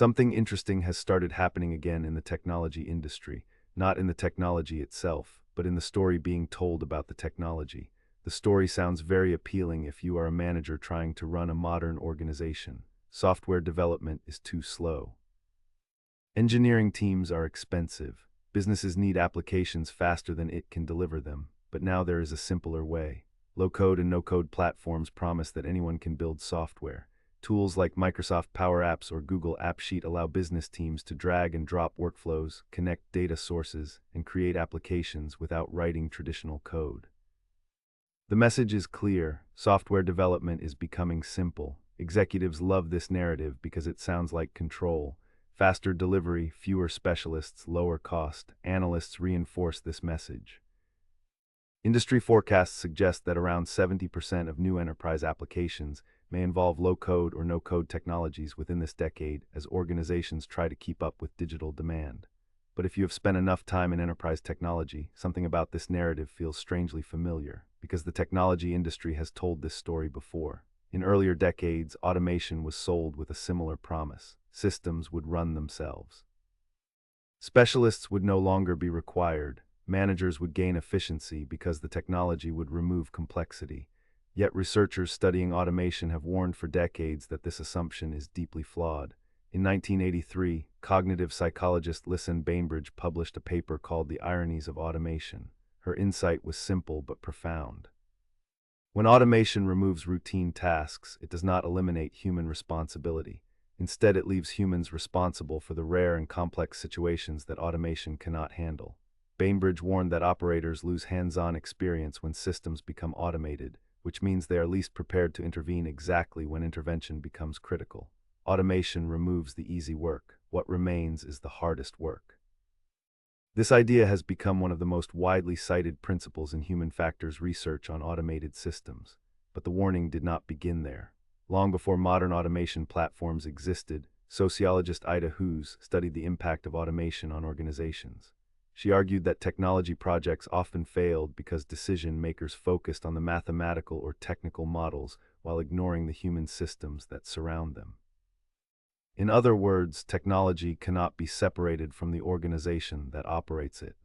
Something interesting has started happening again in the technology industry, not in the technology itself, but in the story being told about the technology. The story sounds very appealing if you are a manager trying to run a modern organization. Software development is too slow. Engineering teams are expensive. Businesses need applications faster than it can deliver them, but now there is a simpler way. Low-code and no-code platforms promise that anyone can build software. Tools like Microsoft Power Apps or Google AppSheet allow business teams to drag and drop workflows, connect data sources, and create applications without writing traditional code. The message is clear: software development is becoming simple. Executives love this narrative because it sounds like control. Faster delivery, fewer specialists, lower cost. Analysts reinforce this message. Industry forecasts suggest that around 70% of new enterprise applications may involve low-code or no-code technologies within this decade as organizations try to keep up with digital demand. But if you have spent enough time in enterprise technology, something about this narrative feels strangely familiar, because the technology industry has told this story before. In earlier decades, automation was sold with a similar promise. Systems would run themselves. Specialists would no longer be required. Managers would gain efficiency because the technology would remove complexity. Yet researchers studying automation have warned for decades that this assumption is deeply flawed. In 1983, cognitive psychologist Lisanne Bainbridge published a paper called The Ironies of Automation. Her insight was simple but profound. When automation removes routine tasks, it does not eliminate human responsibility. Instead, it leaves humans responsible for the rare and complex situations that automation cannot handle. Bainbridge warned that operators lose hands-on experience when systems become automated, which means they are least prepared to intervene exactly when intervention becomes critical. Automation removes the easy work. What remains is the hardest work. This idea has become one of the most widely cited principles in human factors research on automated systems. But the warning did not begin there. Long before modern automation platforms existed, sociologist Ida Hughes studied the impact of automation on organizations. She argued that technology projects often failed because decision-makers focused on the mathematical or technical models while ignoring the human systems that surround them. In other words, technology cannot be separated from the organization that operates it.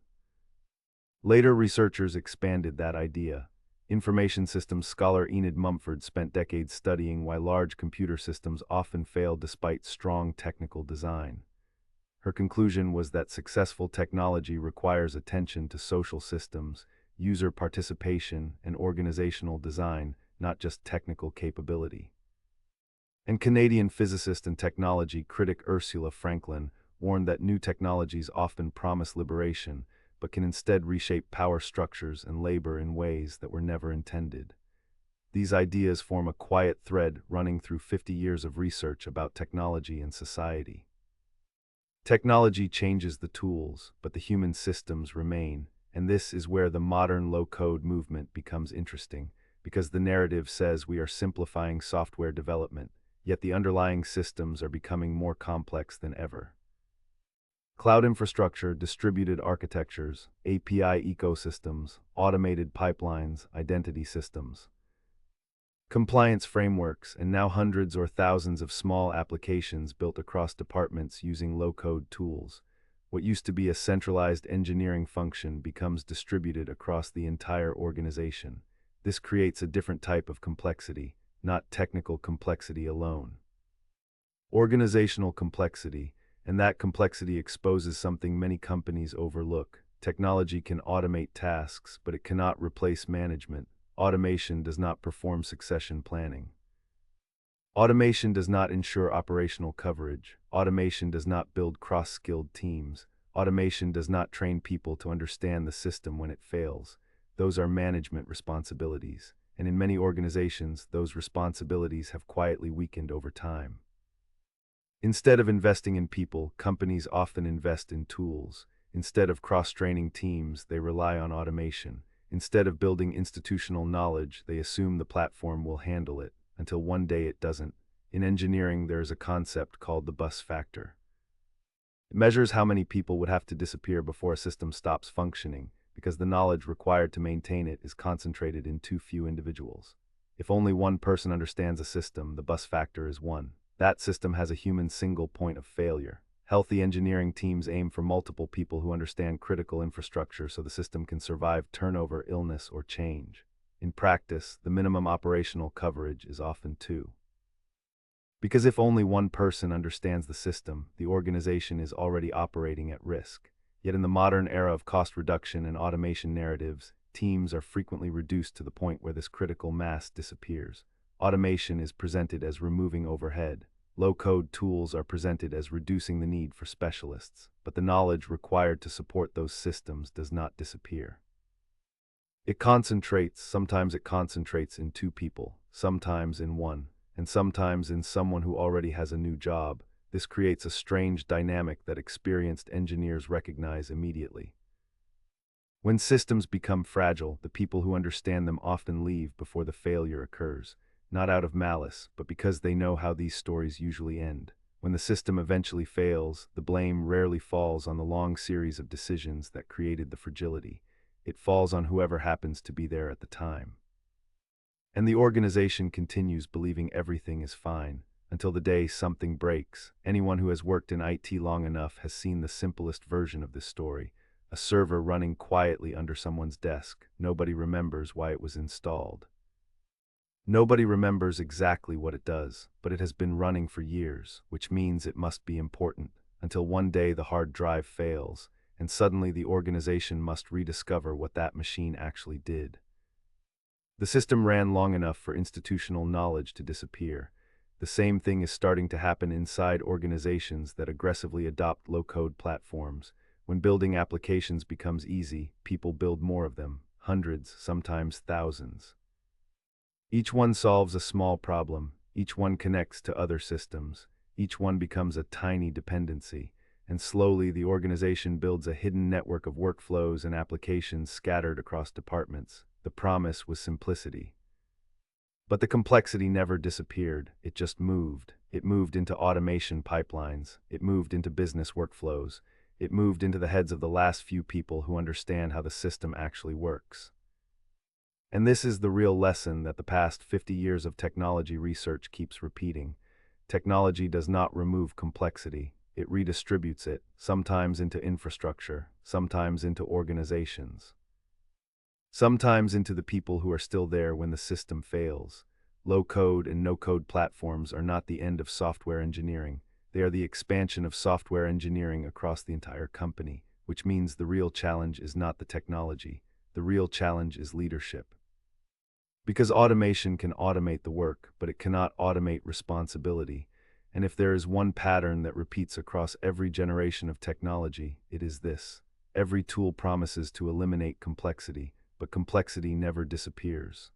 Later researchers expanded that idea. Information systems scholar Enid Mumford spent decades studying why large computer systems often fail despite strong technical design. Her conclusion was that successful technology requires attention to social systems, user participation, and organizational design, not just technical capability. And Canadian physicist and technology critic Ursula Franklin warned that new technologies often promise liberation, but can instead reshape power structures and labor in ways that were never intended. These ideas form a quiet thread running through 50 years of research about technology and society. Technology changes the tools, but the human systems remain, and this is where the modern low-code movement becomes interesting, because the narrative says we are simplifying software development, yet the underlying systems are becoming more complex than ever. Cloud infrastructure, distributed architectures, API ecosystems, automated pipelines, identity systems, compliance frameworks, and now hundreds or thousands of small applications built across departments using low-code tools. What used to be a centralized engineering function becomes distributed across the entire organization. This creates a different type of complexity, not technical complexity alone. Organizational complexity, and that complexity exposes something many companies overlook. Technology can automate tasks, but it cannot replace management. Automation does not perform succession planning. Automation does not ensure operational coverage. Automation does not build cross-skilled teams. Automation does not train people to understand the system when it fails. Those are management responsibilities, and in many organizations, those responsibilities have quietly weakened over time. Instead of investing in people, companies often invest in tools. Instead of cross-training teams, they rely on automation. Instead of building institutional knowledge, they assume the platform will handle it, until one day it doesn't. In engineering, there is a concept called the bus factor. It measures how many people would have to disappear before a system stops functioning, because the knowledge required to maintain it is concentrated in too few individuals. If only one person understands a system, the bus factor is 1. That system has a human single point of failure. Healthy engineering teams aim for multiple people who understand critical infrastructure so the system can survive turnover, illness, or change. In practice, the minimum operational coverage is often two. Because if only one person understands the system, the organization is already operating at risk. Yet in the modern era of cost reduction and automation narratives, teams are frequently reduced to the point where this critical mass disappears. Automation is presented as removing overhead. Low-code tools are presented as reducing the need for specialists, but the knowledge required to support those systems does not disappear. Sometimes it concentrates in two people, sometimes in one, and sometimes in someone who already has a new job. This creates a strange dynamic that experienced engineers recognize immediately. When systems become fragile, the people who understand them often leave before the failure occurs, not out of malice, but because they know how these stories usually end. When the system eventually fails, the blame rarely falls on the long series of decisions that created the fragility. It falls on whoever happens to be there at the time. And the organization continues believing everything is fine, until the day something breaks. Anyone who has worked in IT long enough has seen the simplest version of this story. A server running quietly under someone's desk. Nobody remembers why it was installed. Nobody remembers exactly what it does, but it has been running for years, which means it must be important, until one day the hard drive fails, and suddenly the organization must rediscover what that machine actually did. The system ran long enough for institutional knowledge to disappear. The same thing is starting to happen inside organizations that aggressively adopt low-code platforms. When building applications becomes easy, people build more of them, hundreds, sometimes thousands. Each one solves a small problem, each one connects to other systems, each one becomes a tiny dependency, and slowly the organization builds a hidden network of workflows and applications scattered across departments. The promise was simplicity. But the complexity never disappeared, it just moved. It moved into automation pipelines, it moved into business workflows, it moved into the heads of the last few people who understand how the system actually works. And this is the real lesson that the past 50 years of technology research keeps repeating. Technology does not remove complexity, it redistributes it, sometimes into infrastructure, sometimes into organizations. Sometimes into the people who are still there when the system fails. Low-code and no-code platforms are not the end of software engineering. They are the expansion of software engineering across the entire company, which means the real challenge is not the technology. The real challenge is leadership. Because automation can automate the work, but it cannot automate responsibility. And if there is one pattern that repeats across every generation of technology, it is this. Every tool promises to eliminate complexity, but complexity never disappears.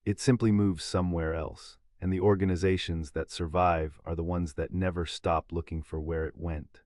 It simply moves somewhere else, and the organizations that survive are the ones that never stop looking for where it went.